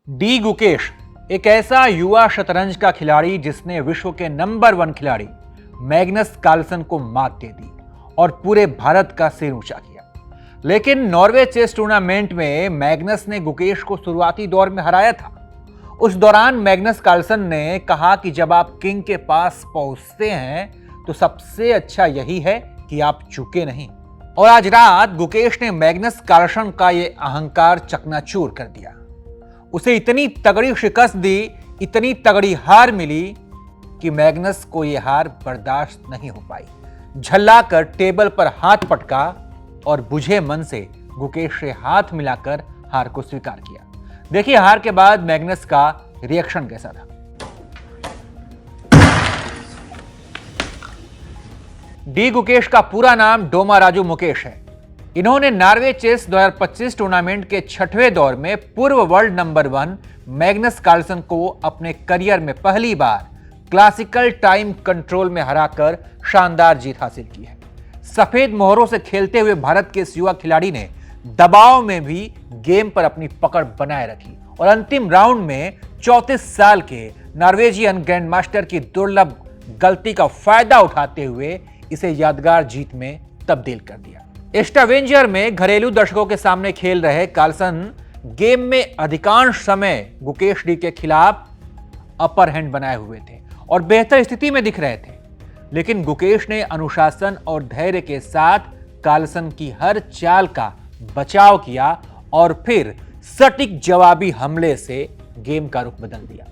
D Gukesh एक ऐसा युवा शतरंज का खिलाड़ी जिसने विश्व के नंबर 1 खिलाड़ी मैग्नस कार्लसन को मात दे दी और पूरे भारत का सिर ऊंचा किया। लेकिन नॉर्वे चेस टूर्नामेंट में मैग्नस ने गुकेश को शुरुआती दौर में हराया था। उस दौरान मैग्नस कार्लसन ने कहा कि जब आप किंग के पास पहुंचते हैं तो सबसे अच्छा यही है कि आप चूके नहीं। और आज रात गुकेश ने मैग्नस कार्लसन का यह अहंकार चकनाचूर कर दिया। उसे इतनी तगड़ी शिकस्त दी, इतनी तगड़ी हार मिली कि मैग्नस को यह हार बर्दाश्त नहीं हो पाई। झल्लाकर टेबल पर हाथ पटका और बुझे मन से गुकेश से हाथ मिलाकर हार को स्वीकार किया। देखिए हार के बाद मैग्नस का रिएक्शन कैसा था। डी गुकेश का पूरा नाम डोमा राजू मुकेश है। इन्होंने नॉर्वे चेस 2025 टूर्नामेंट के 6वें दौर में पूर्व वर्ल्ड नंबर 1 मैग्नस कार्लसन को अपने करियर में पहली बार क्लासिकल टाइम कंट्रोल में हराकर शानदार जीत हासिल की है। सफेद मोहरों से खेलते हुए भारत के इस युवा खिलाड़ी ने दबाव में भी गेम पर अपनी पकड़ बनाए रखी और अंतिम राउंड में 34 साल के नॉर्वेजियन ग्रैंड मास्टर की दुर्लभ गलती का फायदा उठाते हुए इसे यादगार जीत में तब्दील कर दिया। स्टावेंजर में घरेलू दर्शकों के सामने खेल रहे कार्लसन गेम में अधिकांश समय गुकेश डी के खिलाफ अपर हैंड बनाए हुए थे और बेहतर स्थिति में दिख रहे थे। लेकिन गुकेश ने अनुशासन और धैर्य के साथ कार्लसन की हर चाल का बचाव किया और फिर सटीक जवाबी हमले से गेम का रुख बदल दिया।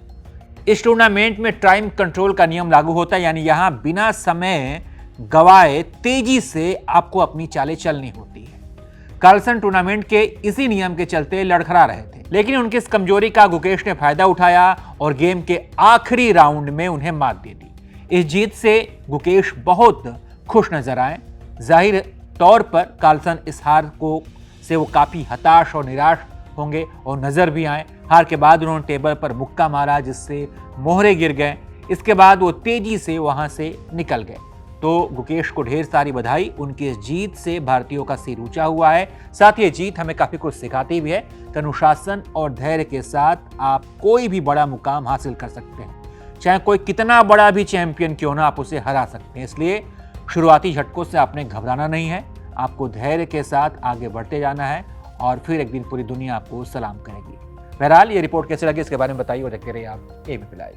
इस टूर्नामेंट में टाइम कंट्रोल का नियम लागू होता है, यानी यहां बिना समय गवाए तेजी से आपको अपनी चालें चलनी होती है। कार्लसन टूर्नामेंट के इसी नियम के चलते लड़खड़ा रहे थे, लेकिन उनकी इस कमजोरी का गुकेश ने फायदा उठाया और गेम के आखिरी राउंड में उन्हें मात दे दी। इस जीत से गुकेश बहुत खुश नजर आए। जाहिर तौर पर कार्लसन इस हार को से वो काफी हताश और निराश होंगे और नजर भी आए। हार के बाद उन्होंने टेबल पर मुक्का मारा जिससे मोहरे गिर गए। इसके बाद वो तेजी से वहां से निकल गए। तो गुकेश को ढेर सारी बधाई। उनकी इस जीत से भारतीयों का सिर ऊंचा हुआ है। साथ ही ये जीत हमें काफी कुछ सिखाती भी है कि अनुशासन और धैर्य के साथ आप कोई भी बड़ा मुकाम हासिल कर सकते हैं। चाहे कोई कितना बड़ा भी चैंपियन क्यों ना, आप उसे हरा सकते हैं। इसलिए शुरुआती झटकों से आपने घबराना नहीं है। आपको धैर्य के साथ आगे बढ़ते जाना है और फिर एक दिन पूरी दुनिया आपको सलाम करेगी। बहरहाल ये रिपोर्ट कैसे लगी इसके बारे में बताइए और देखते रहिए आप एबीपी लाइव।